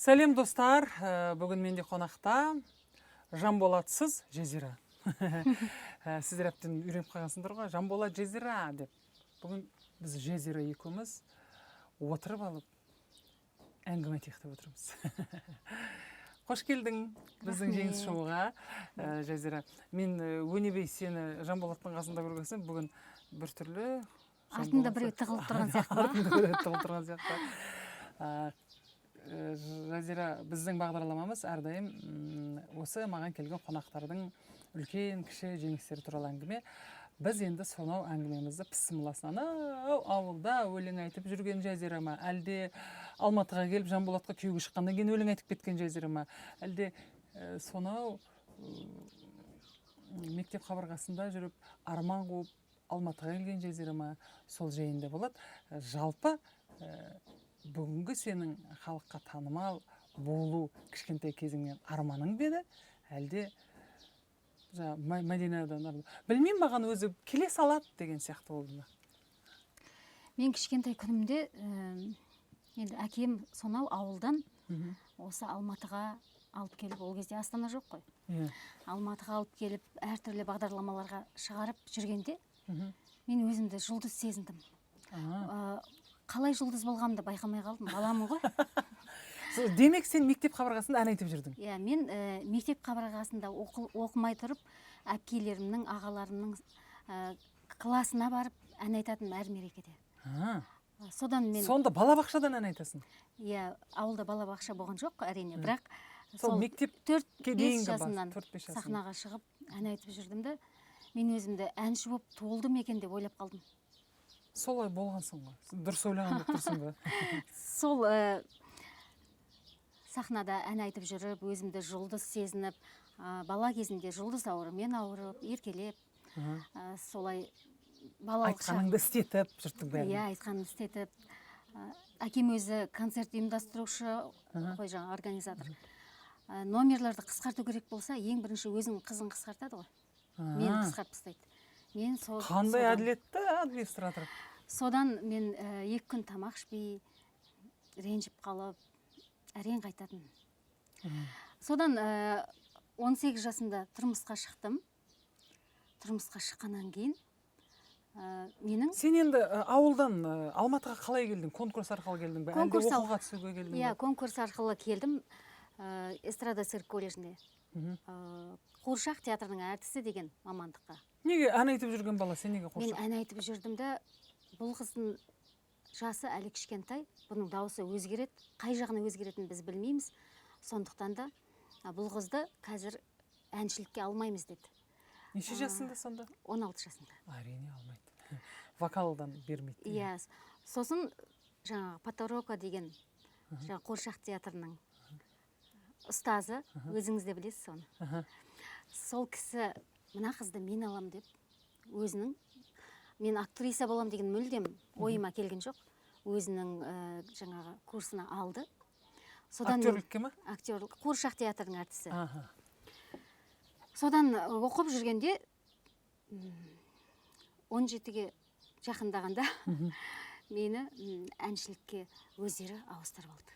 Сәлем достар, бүгін менде қонақта Жанболатсыз Жезира. Сіздер әптен үйреніп қалғансыңдар ғой, Жанболат Жезира деп. Бүгін біз Жезира екеуміз отырып алып әңгіме айтайық деп отырмыз. Қош келдің біздің жеңіс шоуға, Жезира. Мен өнебей сені Жанболаттың қасында көргесем, бүгін біртүрлі артында біреу тығылып тұрған сияқты. Артында біреу тығылып тұрған сияқты. Жазира, біздің бағдарламамыз әрдайым осы маған келген қонақтардың үлкен кіші жеңістері туралы әңгіме. Біз енді сонау әңгімемізді пысымыласын. Ауылда өлең айтып жүрген Жазира ма, әлде Алматыға келіп Жанболатқа күйеуге шыққаннан кейін өлең айтып кеткен Жазира ма, әлде сонау мектеп қабырғасында жүріп арман қуып Алматыға келген Жазира ма, сол жайында болады. Жалпы бүгінгі сенің халыққа танымал болу кішкентай кезіңнен арманың беді, әлде Мәдинадан білмеймін, маған өзі келе салады деген сияқты болды ма? Мен кішкентай күнімде енді әкем сонау ауылдан осы Алматыға алып келіп, ол кезде Астана жоқ қой. Алматыға алып келіп, әртүрлі бағдарламаларға шығарып жүргенде мен өзімді жұлдыз сезіндім. Қалай жұлдыз болғанымды байқамай қалдым, баламын ғой. Демек сен мектеп қабырғасында ән айтып жүрдің? Иә, мен мектеп қабырғасында оқымай тұрып, әпкелерімнің, ағаларымның классына барып ән айтатын әр мерекеде. Сонда балабақшадан ән айтасың? Иә, ауылда балабақша болған жоқ, әрине, бірақ сол мектепке 4-5 жасымнан сахнаға шығып ән айтып жүрдім де, мен өзімді әнші болып туылдым екен деп ойлап қалдым. Солай болғансың ғой. Дұрыс ойлаған болып тұрсың ба? Сол сахнада ән айтып жүріп, өзімді жұлдыз сезініп, бала кезінде жұлдыз ауырымен ауырып, еркелеп, солай балалық айтқаныңды істетіп жүрдің бәрін. Иә, айтқанымды істетіп. Әкем өзі концерт ұйымдастырушы, қой жаңа организатор. Номерларды қысқарту керек болса, ең бірінші өзің қызын қысқартады ғой. Мені қысқарып тастайды. Қандай әділетті администратор. Содан мен 2 күн тамақ ішпей, ренжіп қалып, әрең қайтатын. Содан 18 жасында тұрмысқа шықтым. Тұрмысқа шыққаннан кейін менің... Сен енді ауылдан Алматыға қалай келдің? Конкурс арқылы келдің бе? Әлде оқуға түсуге келдің бе? Иә, конкурс арқылы келдім. Эстрада цирк колледжіне. Қуыршақ театрының әртісі деген мамандыққа. Неге ән айтып жүрген бала, сен неге қуыршақ? Мен ән айтып жүрдім де, бұл қыздың жасы әлі кішкентай, бұның дауысы өзгереді, қай жағына өзгеретінін біз білмейміз. Сондықтан да бұл қызды қазір әншілікке алмаймыз деді. Неше жасында сонда? 16 жасында. Әрине алмайды. Вокалдан бермейді. Иә. Сосын жаңағы Поторока деген қуыршақ театрының ұстазы, өзіңіз де білесіз соны. Сол кісі мына қызды мен алам деп, өзінің, мен актриса болам деген мүлдем ойыма келген жоқ, өзінің жаңағы курсына алды. Актерлікке ма? Актерлік, қуыршақ театрының әртісі. Содан оқып жүргенде 17-ге жақындағанда мені әншілікке өздері ауыстырып алды.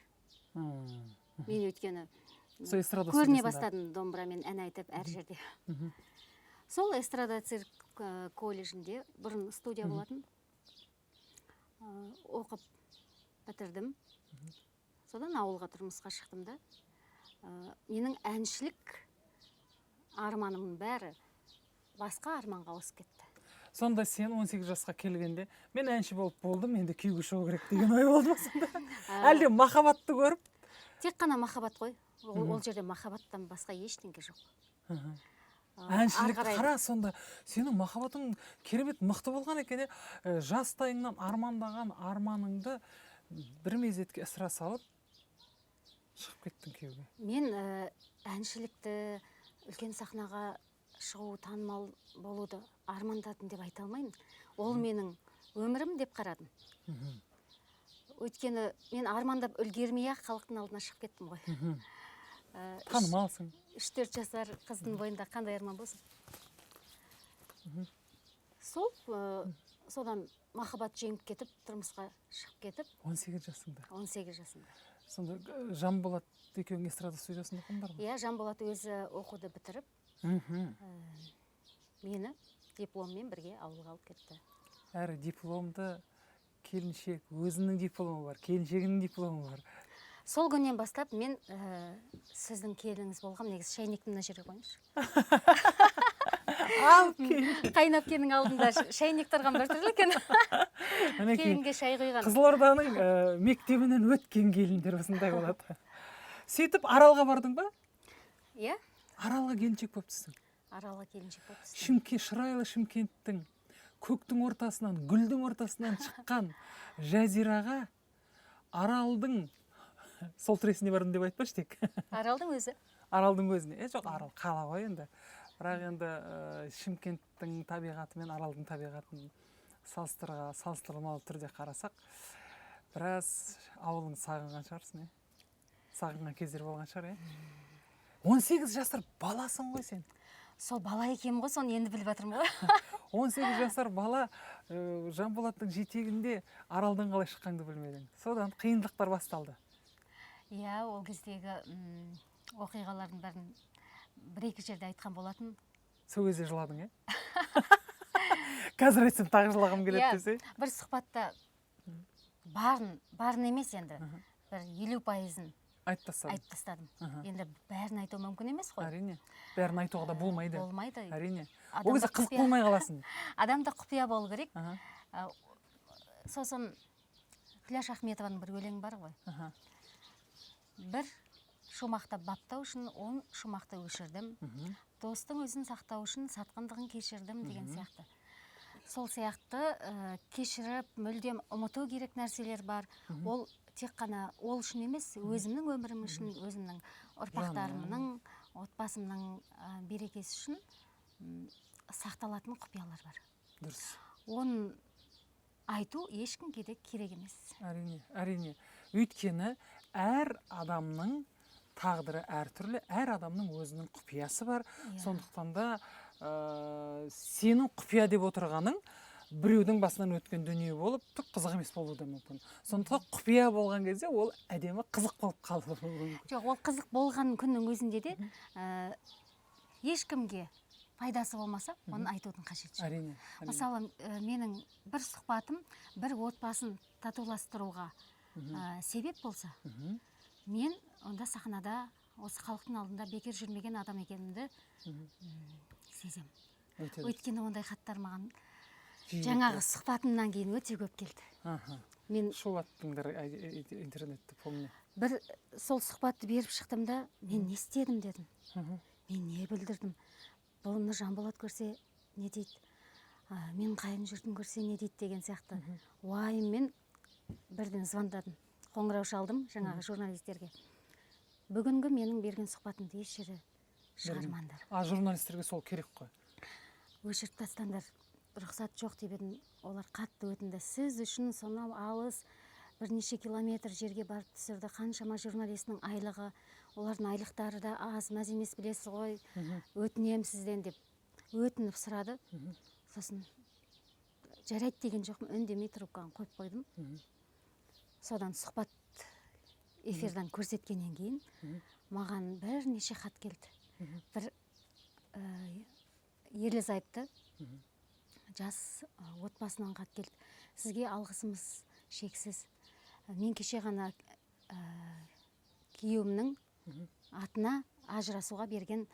Мен өткені көріне бастадым домбырамен ән айтып әр жерде. Сол эстрада цирк колледжінде бұрын студия болатын. Оқып бітірдім. Содан ауылға тұрмысқа шықтым да. Менің әншілік арманымның бәрі басқа арманға ауысып кетті. Сонда сен 18 жасқа келгенде, мен әнші болып болдым, енді күйеуге шығу керек деген ой болды ма сонда? Әлде махаббатты көріп? Тек қана махаббат қой. Ол жерде махаббаттан басқа ештеңе жоқ. Әншілік қара, сонда сенің махаббатың керемет мықты болған екен, жастайыңнан армандаған арманыңды бір мезетке ысыра салып шығып кеттің күйеуге. Мен әншілікті, үлкен сахнаға шығу, танымал болуды армандадым деп айта алмаймын. Ол менің өмірім деп қарадым. Өйткені мен армандап үлгермей-ақ халықтың алдына шығып кеттім ғой. Танымалсың. 3-4 жасар қыздың бойында қандай арман болсын. Содан махаббат жеңіп кетіп, тұрмысқа шығып кетіп. 18 жасында. 18 жасында. Сонда Жанболат екеуің эстрада студиясында оқыңдар ма? Иә, Жанболат өзі оқуды бітіріп, мені дипломмен бірге ауылға алып кетті. Әрі дипломды келіншек, өзінің дипломы бар, келіншегінің дипломы бар. Сол күннен бастап мен сіздің келініңіз болғам, негізі шайнекті мына жерге қойыңызшы. Қайнап кенің алдында шайнек тұрған бір түрлі екен. Келінге шай құйған. Қызылорданың мектебінен өткен келіндер осындай болады. Сөйтіп Аралға бардың ба? Иә. Аралға келіншек болыпсың. Аралға келіншек болыпсың. Шымкент, шырайлы Шымкенттің көктің ортасынан, гүлдің ортасынан шыққан Жазираға Аралдың сол тресіне бардым деп айтпашы тек. Аралдың өзі. Аралдың өзіне. Жоқ, Арал қала ғой енді. Бірақ енді Шымкенттің табиғаты мен Аралдың табиғатын салыстырмалы түрде қарасақ, біраз ауылың сағынған шығарсың, сағынған кездер болған шығар, 18 жасар баласың ғой сен. Сол бала екенмін ғой, соны енді біліп жатырмын ғой. 18 жасар бала Жанболаттың жетегінде Аралдан қалай шыққанды білмедің. Содан қиындықтар басталды. Иә, ол кездегі оқиғалардың бәрін бір-екі жерде айтқан болатын. Сол кезде жыладың, Қазір айтсам тағы жылағым келеді десе. Бір сұхбатта барын емес енді, бір 50%-ын айтып тастадым. Енді бәрін айту мүмкін емес қой. Әрине. Бәрін айтуға да болмайды. Болмайды. Әрине. Ол кезде қызық болмай қаласың. Адамда құпия болу керек. Сосын Күләш Ахметованың бір өлеңі бар ғой. Бір шумақты баптау үшін 10 шумақты өшірдім. Достың өзін сақтау үшін сатқындығын кешірдім деген сияқты. Сол сияқты кешіріп, мүлдем ұмыту керек нәрселер бар. Ол тек қана ол үшін емес, өзімнің өмірім үшін, өзімнің ұрпақтарымның, отбасымның берекесі үшін сақталатын құпиялар бар. Дұрыс. Оны айту ешкімге де керек емес. Әрине, әрине. Өйткені әр адамның тағдыры әртүрлі, әр адамның өзінің құпиясы бар. Сондықтан да сенің құпия деп отырғаның біреудің басынан өткен дүние болып, түк қызық емес болуы да мүмкін. Сондықтан құпия болған кезде ол әдемі қызық болып қалуы мүмкін. Жоқ, ол қызық болған күннің өзінде де ешкімге пайдасы болмаса, оны айтудың қажеті жоқ. Әрине. Мысалы, менің бір сұхбатым бір отбасын татуластыруға себеп болса, мен онда сахнада осы халықтың алдында бекер жүрмеген адам екенімді сезем. Өйткені ондай хаттар маған жаңағы сұхбатымнан кейін өте көп келді. Мен шулаттыңдар интернетті, помню. Бір сол сұхбатты беріп шықтым да, мен не істедім дедім. Мен не білдірдім. Бұны Жанболат көрсе не дейді? Мен қайын жұртым көрсе не дейді деген сияқты. Уайыммен бірден звондадым. Қоңырау шалдым жаңағы журналистерге. Бүгінгі менің берген сұхбатымды еш жері шығармаңдар. Журналистерге сол керек қой. Өшіріп тастаңдар. Рұқсат жоқ деп едім. Олар қатты өтінді. Сіз үшін сонау алыс бірнеше километр жерге барып түсірді. Қаншама журналистің айлығы, олардың айлықтары да аз, мәз емес білесіз ғой. Өтінем сізден деп өтініп сұрады. Сосын жарайды деген жоқпын, үндемей трубканы қойып қойдым. Содан сұхбат эфирдан көрсеткеннен кейін маған бірнеше хат келді. Бір ерлі-зайыпты жас отбасынан хат келді. Сізге алғысымыз шексіз. Мен кеше ғана күйеуімнің атына ажырасуға берген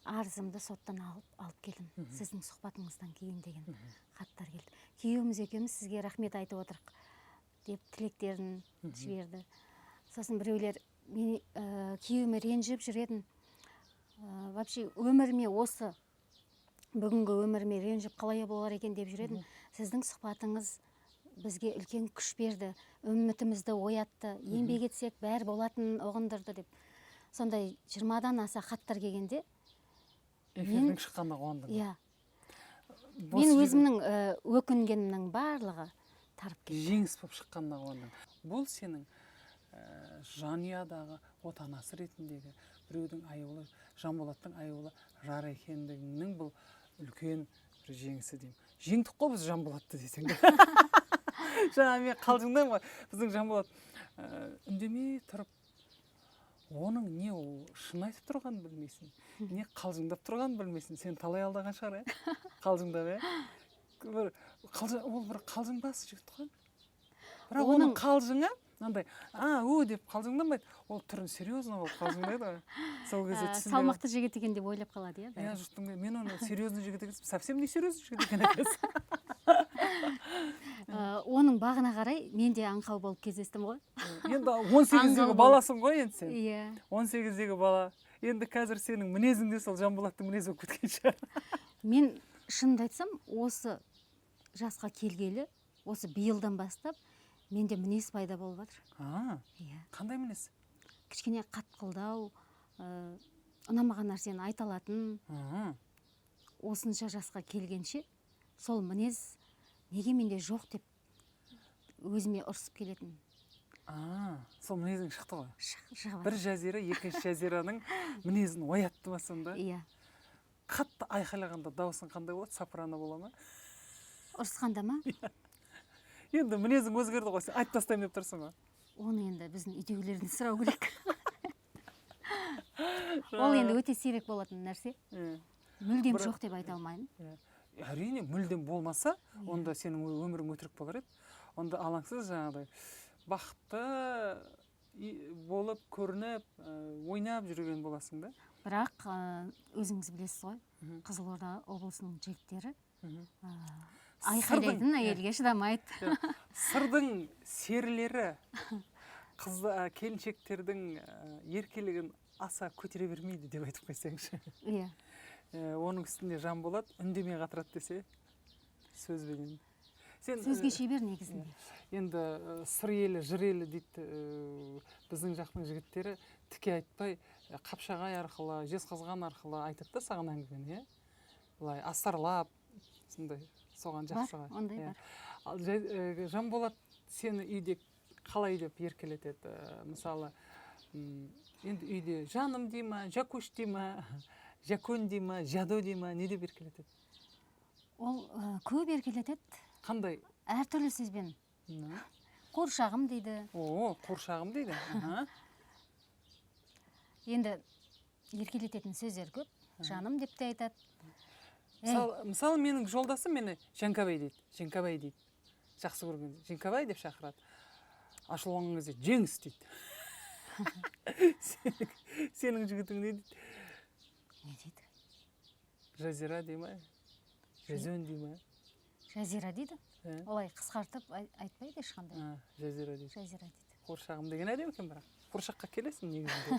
арызымды соттан алып келдім. Сіздің сұхбатыңыздан кейін деген хаттар келді. Күйеуіміз екеуміз сізге рахмет айтып отырық деп тілектерін жіберді. Сосын біреулер күйеуіме ренжіп жүретін. Вообще өміріме осы бүгінгі өміріме ренжіп қалай болар екен деп жүретін. Сіздің сұхбатыңыз бізге үлкен күш берді, үмітімізді оятты, еңбек етсек бәрі болатынын ұғындырды деп. Сондай 20-дан аса хаттар келгенде эфирдің шыққанына қуандым. Иә. Мен өзімнің өкінгенімнің барлығы тарып кетті. Жеңіс болып шыққанына қуандым. Бұл сенің жанұядағы отанасы ретіндегі біреудің аюлы, Жанболаттың аюлы жар екендігінің бұл үлкен бір жеңісі деймін. Жеңдік қой біз Жанболатты десең. жаңа мен қалжыңдаймын ғой, біздің Жанболат үндемей тұрып, оның не ол шын айтып тұрғанын білмейсің, не қалжыңдап тұрғанын білмейсің. Сен талай алдаған шығар, қалжыңдап, ол бір қалжыңбас жігіт қой. Бірақ оның қалжыңы мынандай, деп қалжыңдамайды, ол түрін серьезно болып қалжыңдайды ғой. Сол кезде түсінбей. Салмақты жігіт екен деп ойлап қалады, иә. Иә, жұрттың мен оны серьезный жігіт екен, совсем не серьезный жігіт екен екенсің. Оның бағына қарай мен де аңқау болып кездестім ғой. Енді 18-дегі баласың ғой енді сен. Иә. 18-дегі бала. Енді қазір сенің мінезің де сол Жанболаттың мінезі болып кеткен шығар. Мен шынымды айтсам, осы жасқа келгелі, осы биылдан бастап менде мінез пайда болып жатыр. Иә. Қандай мінез? Кішкене қатқылдау, ұнамаған нәрсені айта алатын. Осынша жасқа келгенше сол мінез неге менде жоқ деп өзіме ұрсып келетін. Сол мінезің шықты ғой. Шығып. Бір Жазира, екінші Жазираның мінезін оятты ма сонда? Иә. Қатты айқайлағанда дауысың қандай болады? Сопрано бола ма? Ұрысқанда ма? Енді мінезің өзгерді ғой, сен айтып тастаймын деп тұрсың ғой. Оны енді біздің үйдегілерден сұрау керек. Ол енді өте сирек болатын нәрсе. Мүлдем жоқ деп айта алмаймын. Әрине, мүлдем болмаса, онда сенің өмірің өтірік болар еді. Онда алаңсыз жаңағыдай бақытты болып, көрініп, ойнап жүрген боласың да. Бірақ өзіңіз білесіз ғой, Қызылорда облысының жігіттері айқайлайтын әйелге шыдамайды. Сырдың серілері келіншектердің еркелігін аса көтере бермейді деп айтып қойсаңшы. Иә. Оның үстінде Жанболат үндемей қатырады десе, сөзбенен. Сөзге шебер негізінде. Енді сыр елі, жыр елі дейді, біздің жақтың жігіттері тіке айтпай, қапшағай арқылы, жезқазған арқылы айтады да саған әңгімені, былай астарлап, сондай, соған жақсы ғой. Бар, ондай бар. Жанболат сені үйде қалай деп еркелетеді? Мысалы, енді үйде жаным дей ма, жакуш дей ма, жакөн дей ма, жадо дей ма, не деп еркелетеді? Ол көп еркелетеді. Қандай? Әртүрлі сөзбен. Қоршағым дейді. Қоршағым дейді. Енді еркелететін сөздер көп. Жаным деп те айтады. Мысалы, менің жолдасым мені Жанкабай дейді. Жақсы көрген. Жанкабай деп шақырады. Ашылған кезде жеңіс дейді. Сенің жігітің не дейді? Не дейді? Жазира дей ма? Жазөн дей ма? Жазира дейді. Олай қысқартып айтпайды ешқандай. Жазира дейді. Жазира дейді. Қоршағым деген әдемі екен бірақ. Қоршаққа келесің негізінде.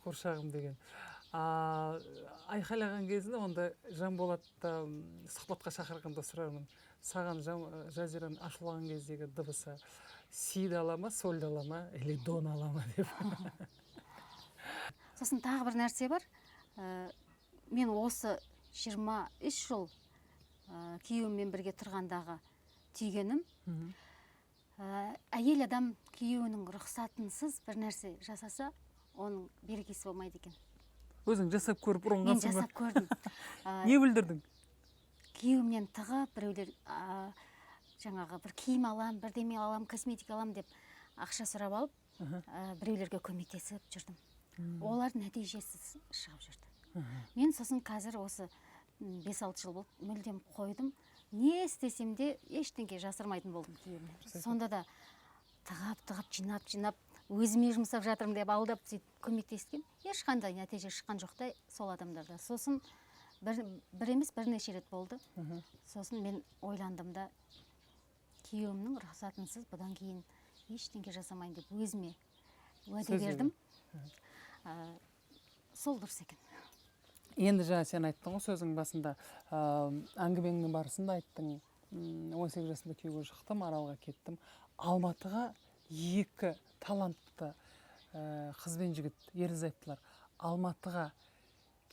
Қоршағым деген. Айқайлаған кезінде онда Жанболатты сұхбатқа шақырғанда сұрармын. Саған Жазираның ашылған кездегі дыбысы сиді ала ма, сольді ала ма, или дон ала ма деп. Сосын тағы бір нәрсе бар. Мен осы 23 жыл күйеуіммен бірге тұрғандағы түйгенім, әйел адам күйеуінің рұқсатынсыз бір нәрсе жасаса, оның берекесі болмайды екен. Өзің жасап көріп ұрынғансың ба? Мен жасап көрдім. Не білдірдің? Күйеуімнен тығып, біреулер жаңағы бір киім алам, бірдеме алам, косметика алам деп ақша сұрап алып, біреулерге көмектесіп жүрдім. Олар нәтижесіз шығып жүрді. Мен сосын қазір осы 5-6 жыл болды, мүлдем қойдым. Не істесем де ештеңке жасырмайтын болдым күйеуімнен. Сонда да тығап, жинап, өзіме жұмсап жатырмын деп алдап көмектескен. Ешқандай нәтиже шыққан жоқтай сол адамдарда. Сосын бір емес бірнеше рет болды. Сосын мен ойландым да, күйеуімнің рұқсатынсыз бұдан кейін ештеңке жасамайын деп өзіме уәде бердім. Сол дұрыс екен. Енді жаңа сен айттың ғой сөзің басында, әңгімеңнің барысында айттың, 18 жасында күйеуге шықтым, Аралға кеттім. Алматыға 2 талантты қыз бен жігіт, ерлі-зайыптылар Алматыға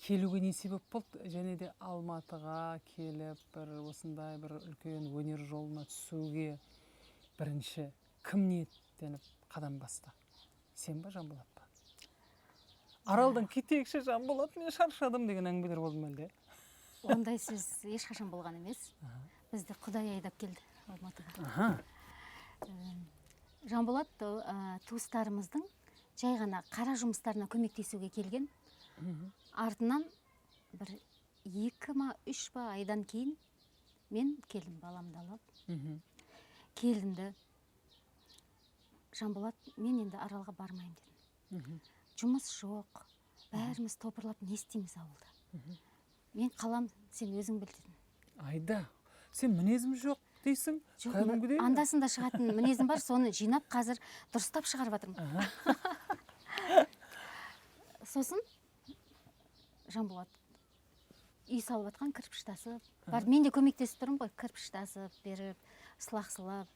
келуге не себеп болды? Және де Алматыға келіп, бір осындай бір үлкен өнер жолына түсуге бірінші кім ниеттеніп қадам басты? Сен ба, Жанболат па? Аралдан кетейікші, Жанболат, мен шаршадым деген әңгімелер болды ма әлде? ондай сөз ешқашан болған емес. Бізді Құдай айдап келді Алматыға. Жанболат туыстарымыздың жай ғана қара жұмыстарына көмектесуге келген. Артынан бір 2-3 айдан кейін мен келдім баламды алып. Келдімді. Жанболат, мен енді Аралға бармайым дедім. Жұмыс жоқ. Бәріміз топырлап не істейміз ауылда. Мен қалам, сен өзің біл дедім. Айда, сен мінезім жоқ дейсің? Жоқ, андасында шығатын мінезім бар, соны жинап қазір дұрыстап шығарып жатырмын. Сосын Жанболат үй салып жатқан кірпіш тасып, бар, мен де көмектесіп тұрмын ғой, кірпіш тасып, беріп, сылақ-сылап.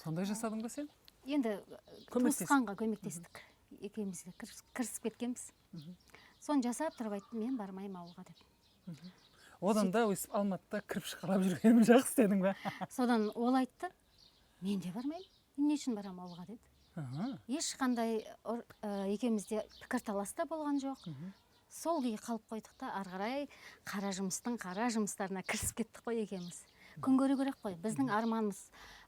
Сондай жасадың ба сен? Енді туысқанға көмектестік. Екеуміз де кірісіп кеткенбіз. Соны жасап тұрып айттым, мен бармайым ауылға деп. Одан да Алматыда кірпіш қалап жүргенім жақсы дедің ба? Содан ол айтты, мен де бармайым, не үшін барам ауылға деді. Ешқандай екеумізде пікір таласта болған жоқ. Сол күйі қалып қойдық та, ары қарай қара жұмыстарына кірісіп кеттік қой екеуміз. Күн көру керек қой. Біздің арманымыз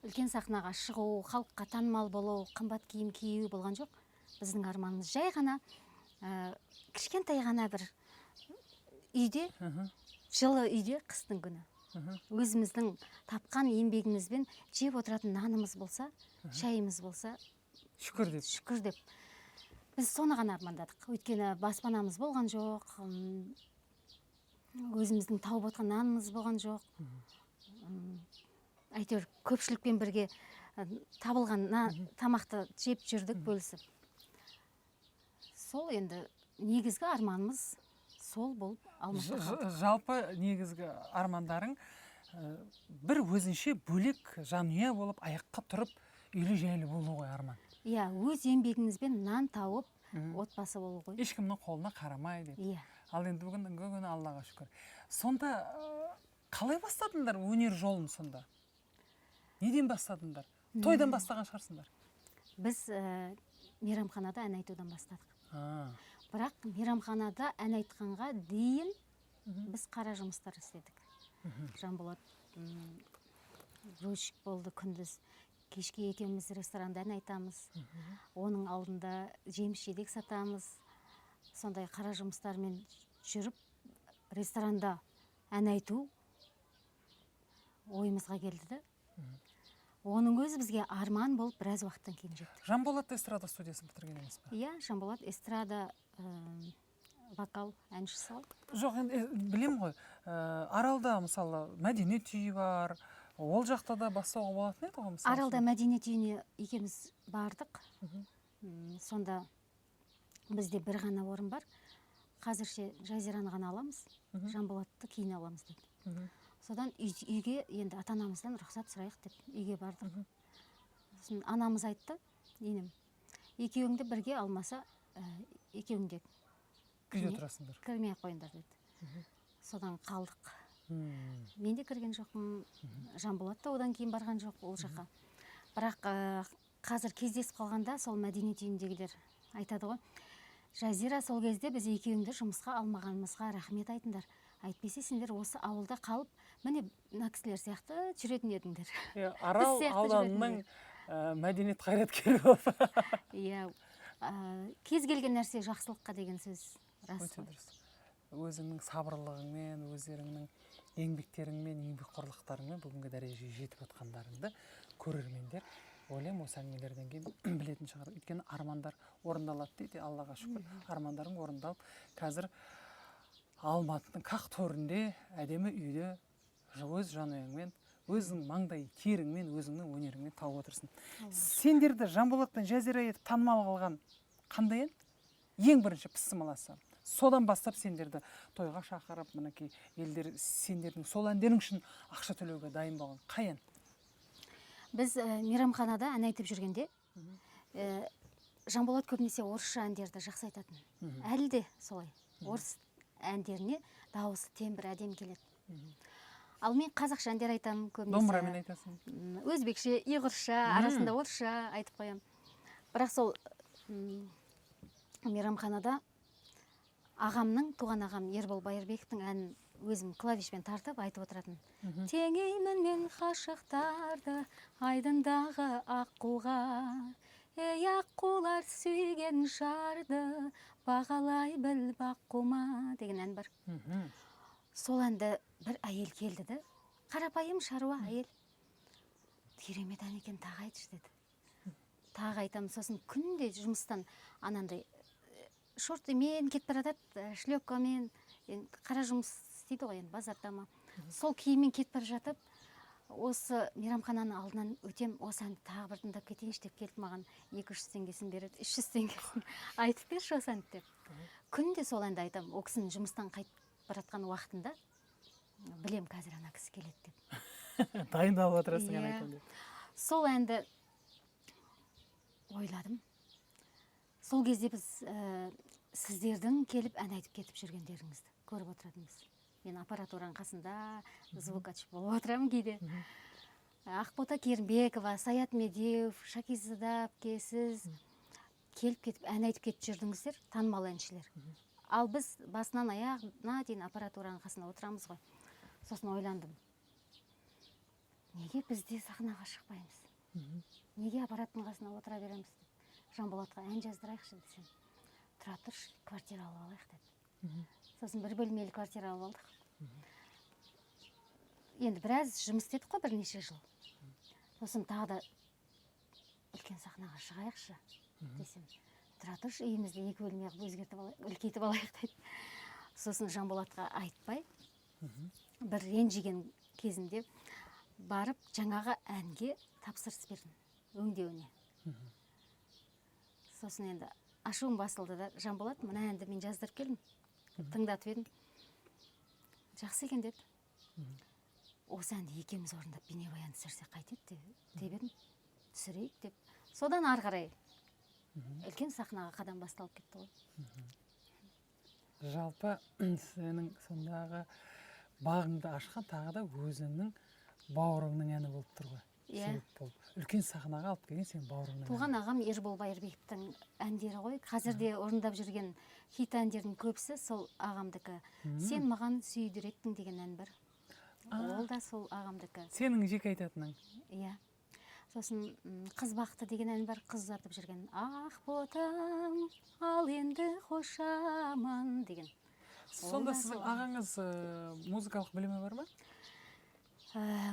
үлкен сахнаға шығу, халыққа танымал болу, қымбат киім кию болған жоқ. Біздің арманымыз жай ғана кішкентай ғана бір үйде, жылы үйде қыстың күні. Өзіміздің тапқан еңбегімізбен жеп отыратын нанымыз болса, шайымыз болса, шүкір деп. Біз соны ғана армандадық. Өйткені баспанамыз болған жоқ, өзіміздің тауып отқан нанымыз болған жоқ. Әйтеуір көпшілікпен бірге табылған тамақты жеп жүрдік, бөлісіп. Сол енді негізгі арманымыз сол болып Алматыға. Жалпы негізгі армандарың бір өзінше бөлек жанұя болып, аяққа тұрып, үйлі жайлы болу ғой арман. Иә, өз еңбегімізбен нан тауып, отбасы болу ғой. Ешкімнің қолына қарамай деп. Иә. Ал енді бүгінгі күні Аллаға шүкір. Сонда қалай бастадыңдар өнер жолын сонда? Неден бастадыңдар? Тойдан бастаған шығарсыңдар? Біз мейрамханада ән айтудан бастадық. Бірақ мейрамханада ән айтқанға дейін біз қара жұмыстар істедік. Жанболат грузчик болды күндіз. Кешке екеуміз ресторанда ән айтамыз. Оның алдында жеміс-жидек сатамыз. Сондай қара жұмыстармен жүріп, ресторанда ән айту ойымызға келді. Оның өзі бізге арман болып біраз уақыттан кейін жетті. Жанболат эстрада студиясын бітірген емес пе? Иә, Жанболат эстрада вокал әншісі. Жоқ, енді білем ғой. Аралда мысалы мәдениет үйі бар. Ол жақта да бастауға болатын еді ғой мысалы. Аралда мәдениет үйіне екеуміз бардық. Сонда бізде бір ғана орын бар. Қазірше Жазираны ғана аламыз. Жанболатты кейін аламыз деді. Содан үйге енді ата-анамыздан рұқсат сұрайық деп үйге бардық. Сосын анамыз айтты, енем, екеуіңді бірге алмаса, екеуіңде үйде тұрасыңдар. Кірмей қойыңдар деді. Содан қалдық. Мен де кірген жоқпын, Жанболат та одан кейін барған жоқ ол жаққа. Бірақ қазір кездесіп қалғанда сол мәдениет үйіндегілер айтады ғой, Жазира, сол кезде біз екеуіңді жұмысқа алмағанымызға рахмет айтыңдар. Әйтпесе сендер осы ауылда қалып, міне мына кісілер сияқты жүретін едіңдер. Арал ауданының мәдениет қайраткері болып. Иә, кез келген нәрсе жақсылыққа деген сөз рас. Өзіңнің сабырлығыңмен, өздеріңнің еңбектеріңмен, еңбекқорлықтарыңмен бүгінгі дәрежеге жетіп отқандарыңды көрермендер ойлаймын осы әңгімелерден кейін білетін шығар. Өйткені армандар орындалады дейді, Аллаға шүкір. Армандарың орындалып, қазір Алматының қақ төрінде әдемі үйде өз жанұяңмен, өзің маңдай теріңмен, өзіңнің өнеріңмен тауып отырсың. Сендерді Жанболаттан Жазира етіп танымал қылған қандай ән? Ең бірінші пысымаласы. Содан бастап сендерді тойға шақырып, мінекей елдер сендердің сол әндерің үшін ақша төлеуге дайын болған қай ән? Біз мейрамханада ән айтып жүргенде Жанболат көбінесе орысша әндерді жақсы айтатын. Әлі де солай. Орыс әндеріне дауысы тембір әдем келеді. Ал мен қазақша әндер айтамын көбінесе. Домбырамен айтасың? Өзбекше, ұйғырша, арасында орысша айтып қоямын. Бірақ сол мейрамханада ағамның, туған ағам Ербол Байырбековтың әнін өзім клавишпен тартып айтып отыратын. Теңеймін мен ғашықтарды айдындағы аққуға, ей аққулар сүйген жарды бағалай біл баққума деген ән бар. Сол әнді бір әйел келді де, қарапайым шаруа әйел. Керемет ән екен, тағы айтшы деді. Тағы айтамын, сосын күнде жұмыстан анандай шортымен кетіп бара жатады, шлепкамен, қара жұмыс істейді ғой, енді базарда ма. Сол киіммен кетіп бара жатып, осы мейрамхананың алдынан өтем, осы әнді тағы бір тыңдап кетейінші деп келіп маған 200 теңгесін береді, 300 теңгесін айтып берші осы әнді деп. Күнде сол әнді айтамын, ол кісінің жұмыстан қайтып бара жатқан уақытында білем қазір ана кісі келеді деп. Дайындалып отырасың ән айтамын деп. Сол әнді ойладым. Сол кезде біз сіздердің келіп ән айтып кетіп жүргендеріңізді көріп отыратынбыз. Мен аппаратураның қасында звукач болып отырамын кейде. Ақбота Керімбекова, Саят Медеуов, Шакизада әпке, сіз келіп кетіп ән айтып кетіп жүрдіңіздер, танымал әншілер. Ал біз басынан аяғына дейін аппаратураның қасында отырамыз ғой. Сосын ойландым. Неге бізде сахнаға шықпаймыз? Неге аппараттың қасына отыра береміз деп. Жанболатқа ән жаздырайықшы десем. Тұра тұршы, квартира алып алайық деді. Сосын бір бөлмелі квартира алып алдық. Енді біраз жұмыс істедік қой, бірнеше жыл. Сосын тағы да үлкен сахнаға шығайықшы десем. Тұра тұршы, үйімізді 2 бөлме қылып үлкейтіп алайық деді. Сосын Жанболатқа айтпай, бір ренжіген кезінде барып жаңағы әнге тапсырыс бердім, өңдеуіне. Сосын енді ашуым басылды да, Жанболат, мына әнді мен жаздырып келдім, тыңдатып едім. Жақсы екен деді. Осы әнді екеуміз орындап бейнебаян түсірсек қайтеді деп едім, түсірейік деп. Содан ары қарай үлкен сахнаға қадам басталып кетті ғой. Жалпы сенің сондағы бағыңды ашқан тағы да өзіңнің бауырыңның әні болып тұр ғой. Үлкен сахнаға алып келген сенің бауырыңның әні. Туған ағам Ербол Байырбековтің әндері ғой. Қазірде орындап жүрген хит әндердің көбісі сол ағамдікі. Сен маған сүйдіреттің деген ән бар. Ол да сол ағамдікі. Сенің жеке айтатының? Иә. Сосын қыз бақты деген ән бар, қыз ұзатып жүрген. Ақ ботам, ал енді қошаман деген. Сонда сіздің ағаңыз музыкалық білімі бар ма?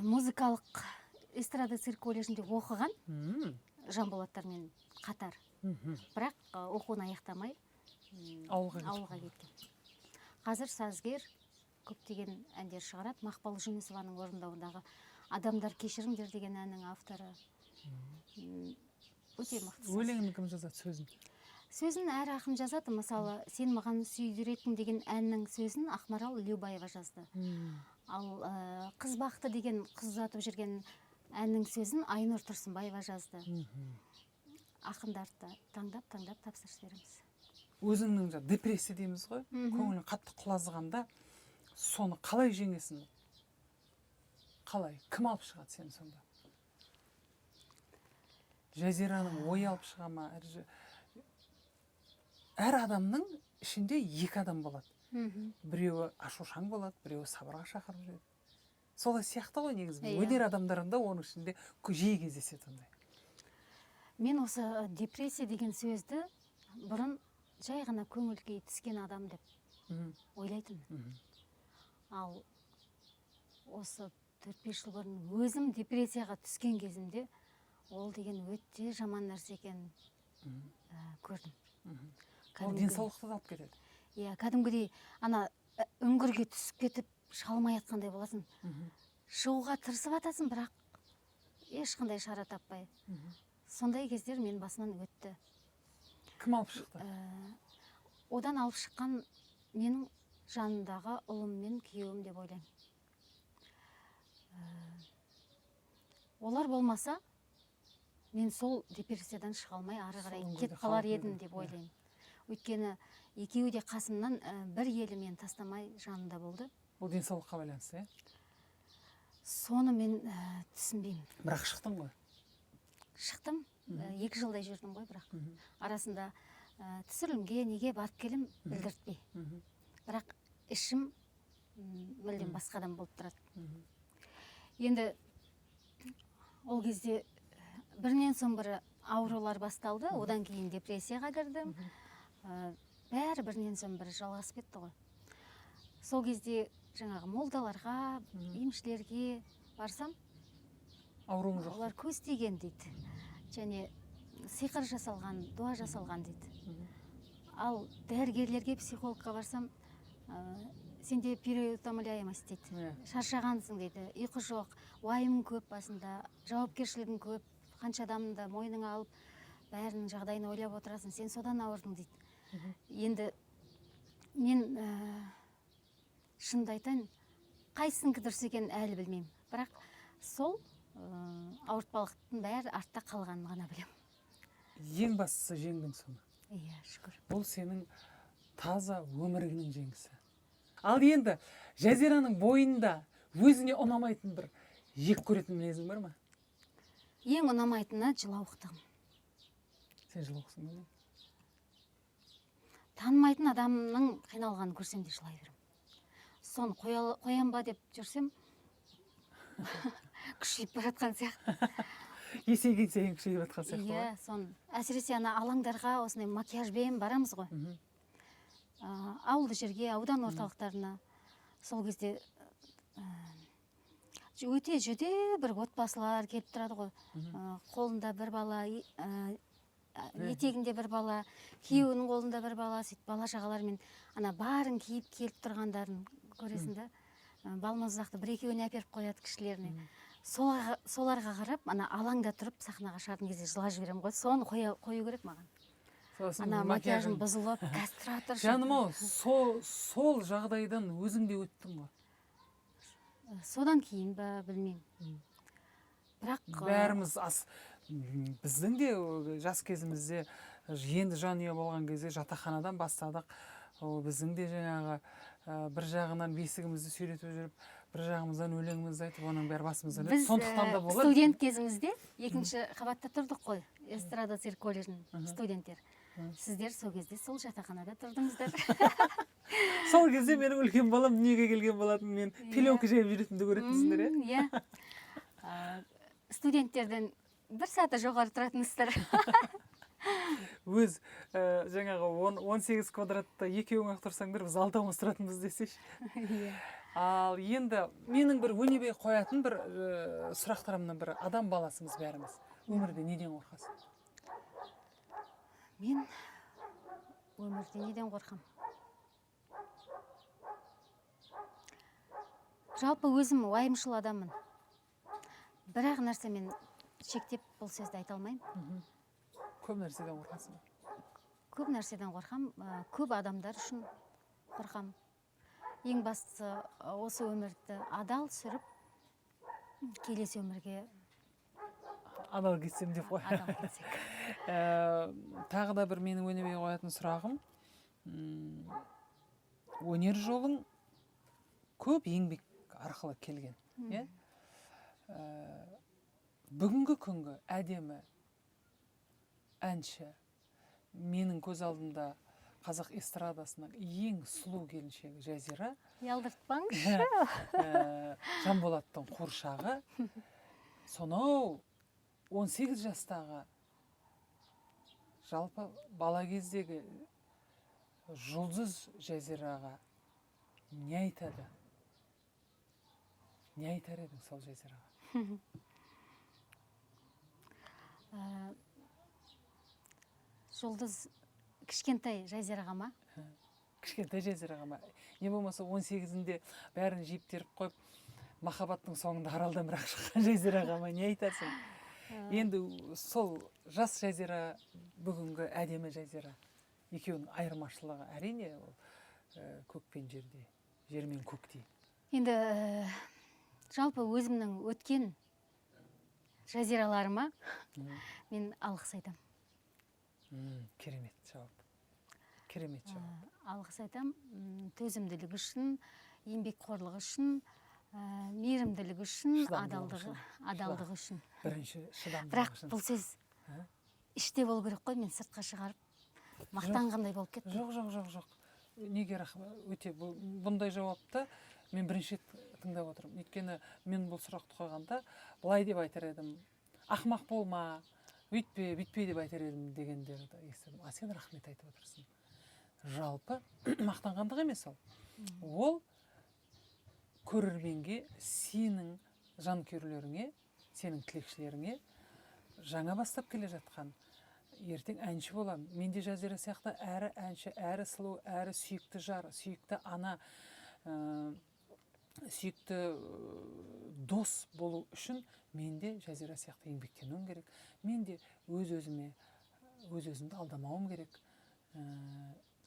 Музыкалық эстрада цирк колледжінде оқыған, Жанболаттармен қатар. Бірақ оқуын аяқтамай ауылға кеткен. Қазір сазгер, көптеген әндер шығарады. Мақпал Жүнісованың орындауындағы «Адамдар кешіріңдер» деген әннің авторы. Өте мықты. Өлеңін кім жазады, сөзін? Сөзін әр ақын жазады. Мысалы, «Сен маған сүйдіреттің» деген әннің сөзін Ақмарал Любаева жазды. Ал «Қыз бақты» деген қыз ұзатып жүрген әннің сөзін Айнұр Тұрсынбаева жазды. Ақындарды таңдап тапсырыс береміз. Өзіңнің депрессия дейміз ғой, көңілің қатты құлазығанда соны қалай жеңесің? Қалай? Кім алып шығады сені сонда? Жазираның ой алып шыға ма? Әр адамның ішінде 2 адам болады. Біреуі ашушаң болады, біреуі сабырға шақырып жүреді. Солай сияқты ғой негізі. Өнер адамдарында оның ішінде жиі кездеседі ондай. Мен осы депрессия деген сөзді бұрын жай ғана көңіл-күй түскен адам деп ойлайтынмын. Ал осы 4-5 жыл бұрын өзім депрессияға түскен кезімде ол деген өте жаман нәрсе екенін көрдім. Ол денсаулықты да алып кетеді. Иә, кәдімгідей ана үңгірге түсіп кетіп шалмай жатқандай боласың. Шығуға тырысып атасың, бірақ ешқандай шара таппай. Сондай кездер мен басынан өтті. Кім алып шықты? Одан алып шыққан менің жанымдағы ұлым мен күйеуім деп ойлаймын. Олар болмаса, мен сол депрессиядан шыға алмай ары қарай кетіп қалар едім деп ойлаймын. Өйткені екеуі де қасымнан бір елі мен тастамай жанында болды. Ол денсаулыққа байланысты, Соны мен түсінбеймін. Бірақ шықтың ғой? Шықтым. 2 жылдай жүрдім ғой, бірақ арасында түсірілімге неге барып келім білдіртпей. Бірақ ішім мүлдем басқа адам болып тұрады. Енді ол кезде бірінен соң бірі аурулар басталды, одан кейін депрессияға кірдім. Бәрі бірінен соң бірі жалғасып кетті ғой. Сол кезде жаңағы молдаларға, емшілерге барсам, ауруың жоқ. олар көз тиген дейді. Және сиқыр жасалған, дуа жасалған дейді. Ал дәрігерлерге, психологқа барсам, сенде переутомляемость дейді. Шаршағансың дейді. Ұйқы жоқ, уайым көп басында, жауапкершілігің көп, қанша адамды мойныңа алып, бәрінің жағдайын ойлап отырасың, сен содан ауырдың дейді. Енді мен шынымды айтайын, қайсысынікі дұрыс екенін әлі білмеймін. Бірақ сол ауыртпалықтың бәрі артта қалғанын ғана білемін. Ең бастысы жеңдің соны. Иә, шүкір. Бұл сенің таза өміріңнің жеңісі. Ал енді Жазираның бойында өзіне ұнамайтын бір жек көретін мінезің бар ма? Ең ұнамайтыны жылауықтығым. Сен жылауықсың ба? Танымайтын адамның қиналғанын көрсем де жылай беремін. Соны қоям ба деп жүрсем, күшейіп баратқан сияқты. Есейген сайын күшейіп жатқан сияқты ғой. Иә, соны әсіресе алаңдарға осындай макияжбен барамыз ғой. Ауылды жерге, аудан орталықтарына. Сол кезде өте жүде бір отбасылар келіп тұрады ғой. Қолында бір бала, етегінде бір бала, күйеуінің қолында бір бала, сөйтіп бала шағалармен барын киіп келіп тұрғандарын көресің да. Балмұздақты бір-екеуіне әперіп қояды кішілеріне. Соларға қарап, алаңда тұрып сахнаға шығатын кезде жылап жіберемін ғой. Соны қою керек маған. Макияжым бұзылып, кастратор. Жаным-ау, сол жағдайдан өзің де өттің ғой. Содан кейін ба, білмеймін. Бірақ бәріміз біздің де жас кезімізде енді жанұя болған кезде жатақханадан бастадық. Біздің де жаңағы бір жағынан бесігімізді сүйретіп жүріп, бір жағымыздан өлеңімізді айтып, оның бәрі басымыздан өтіп, сондықтан да болар. Біз студент кезімізде екінші қабатта тұрдық қой, эстрада цирк колледжінің студенттер. Сіздер сол кезде сол жатақханада тұрдыңыздар. Сол кезде менің үлкен балам дүниеге келген болатын, мен пеленка жайып жүретінді көретінсіңдер, иә? Студенттерден бір саты жоғары тұратынсыздар. Өз жаңағы 18 квадратта екеуің-ақ тұрсаңдар, біз алтауымыз тұратынбыз десейші. Ал енді менің бір өнебей қоятын бір сұрақтарымнан бір адам баласымыз бәріміз. Өмірде неден қорқасың? Мен өмірде неден қорқам? Жалпы өзім уайымшыл адаммын. Бірақ нәрсе мен шектеп бұл сөзді айта алмаймын. Көп нәрседен қорқасың? Көп нәрседен қорқам, көп адамдар үшін қорқам. Ең бастысы осы өмірді адал сүріп, келесі өмірге адал кетсем деп қой. Адал кетсек. Тағы да бір менің өнебей қоятын сұрағым. Өнер жолың көп еңбек арқылы келген. Бүгінгі күнгі әдемі әнші, менің көз алдымда қазақ эстрадасының ең сұлу келіншегі Жазира. Ялдыртпаңызшы. Жанболаттың қуыршағы. Сонау 18 жастағы жалпы бала кездегі жұлдыз Жазираға не айтады? Не айтар едің сол Жазираға? Жұлдыз кішкентай Жазираға ма? Кішкентай Жазираға ма? Не болмаса 18-інде бәрін жиып теріп қойып, махаббаттың соңында аралдан бірақ шыққан Жазираға ма? Не айтасың? Енді сол жас Жазира, бүгінгі әдемі Жазира, екеуінің айырмашылығы әрине көк пен жерде, жер мен көктей. Енді жалпы өзімнің өткен Жазираларыма мен алғыс айтам. Керемет жауап. Керемет жауап. Алғыс айтам, төзімділігі үшін, еңбекқорлығы үшін, мейірімділігі үшін, адалдығы үшін. Бірінші шыдамдылығы Бірақ үшін. бұл сөз іште болу керек қой, мен сыртқа шығарып мақтанғандай болып кетті. Жоқ. Неге рахмет, өте бұндай жауапты мен бірінші рет тыңдап отырмын. Өйткені мен бұл сұрақты қойғанда былай деп айтар едім, ақымақ болма, өйтпе, бүйтпе деп айтар едім дегендерді естідім. А сен рахмет айтып отырсың. Жалпы мақтанғандық емес ол. Ол көрерменге, сенің жанкүйерлеріңе, сенің тілекшілеріңе жаңа бастап келе жатқан ертең әнші болам. Менде Жазира сияқты әрі әнші, әрі сұлу, әрі сүйікті жар, сүйікті ана, сүйікті дос болу үшін менде Жазира сияқты еңбектенуім керек. Менде өз-өзімді алдамауым керек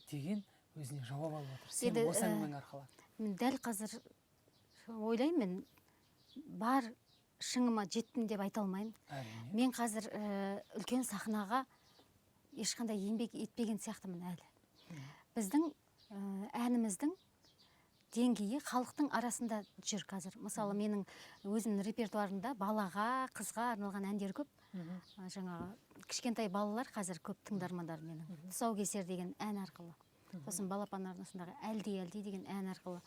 деген өзіне жауап алып отыр. Сен осы әңгімең арқылы. Мен дәл қазір ойлаймын, бар шыңыма жеттім деп айта алмаймын. Мен қазір үлкен сахнаға ешқандай еңбек етпеген сияқтымын әлі. Біздің әніміздің деңгейі халықтың арасында жүр қазір. Мысалы, менің өзімнің репертуарымда балаға, қызға арналған әндер көп. Жаңағы кішкентай балалар қазір көп тыңдармандар менің. Тұсаукесер деген ән арқылы. Сосын балапан арнасындағы әлди деген ән арқылы.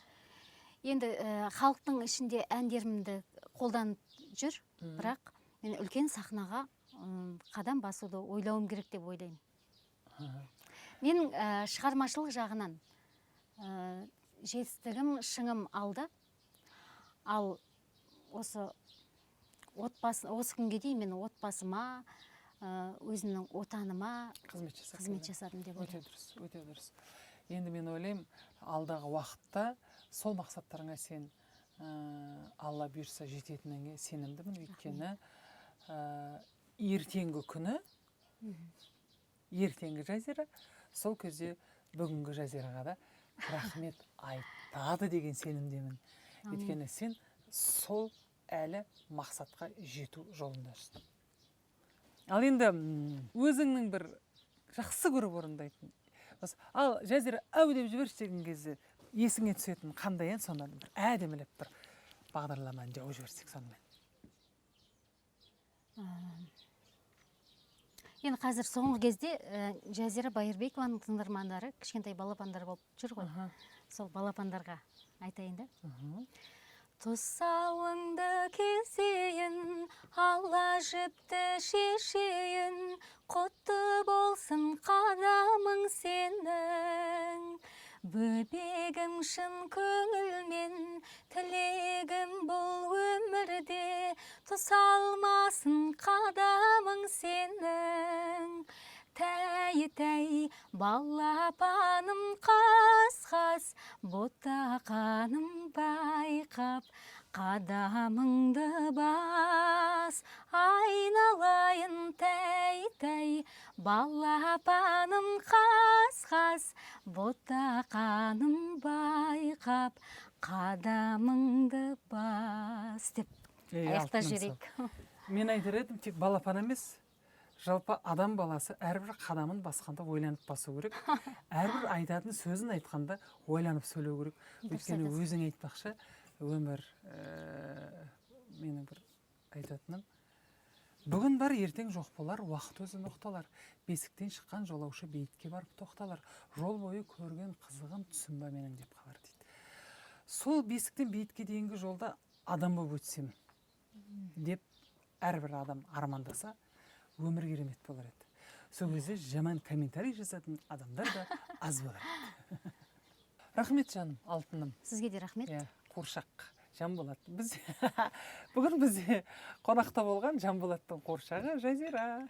Енді халықтың ішінде әндерімді қолданып жүр, бірақ мен үлкен сахнаға қадам басуды ойлауым керек деп ойлаймын. Менің шығармашылық жағынан жетістігім, шыңым алды. Ал осы күнге дейін мен отбасыма, өзімнің отаныма қызмет жасадым деп ойлаймын. Өте дұрыс. Енді мен ойлаймын, алдағы уақытта сол мақсаттарыңа сен Алла бұйырса жететініңе сенімдімін. Өйткені ертеңгі күні, ертеңгі Жазира, сол кезде бүгінгі Жазираға да рахмет айтады деген сенімдемін. Өйткені сен сол әлі мақсатқа жету жолындасың. Ал енді өзіңнің бір жақсы көріп орындайтын. Ал Жазира әу деп жіберші деген кезде есіңе түсетін қандай ән, сонда бір әдемілеп бір бағдарламаны жауып жіберсек сонымен. Енді қазір соңғы кезде Жазира Байырбекованың тыңдармандары кішкентай балапандар болып жүр ғой. Сол балапандарға айтайын да. Тұсауыңды кесейін, Алла жіпті шешейін, құтты болсын қадамың сенің. Бөбегім шын көңілмен, тілегім бұл өмірде, тұсалмасын қадамың сенің. Тәй-тәй балапаным қас-қас, ботақаным байқап, қадамыңды бас. Айналайын тәй-тәй балапаным қас-қас, ботақаным байқап, қадамыңды бас. Деп аяқта жүрек. Мен айтар едім, тек балапан емес, жалпы адам баласы әрбір қадамын басқанда ойланып басу керек. Әрбір айтатын сөзін айтқанда ойланып сөйлеу керек. Өйткені өзің айтпақшы, өмір менің бір айтатыным. Бүгін бар, ертең жоқ болар, уақыт өзі ноқталар. Бесіктен шыққан жолаушы бейітке барып тоқталар. Жол бойы көрген қызығын түсінбе менің деп қалар дейді. Сол бесіктен бейітке дейінгі жолда адам болып өтсем деп әрбір адам армандаса, өмір керемет болар еді. Сол кезде жаман комментарий жазатын адамдар да аз болар еді. Рахмет жаным, алтыным. Сізге де рахмет. Қуыршақ Жанболат. Бүгін бізде қонақта болған Жанболаттың қуыршағы Жазира.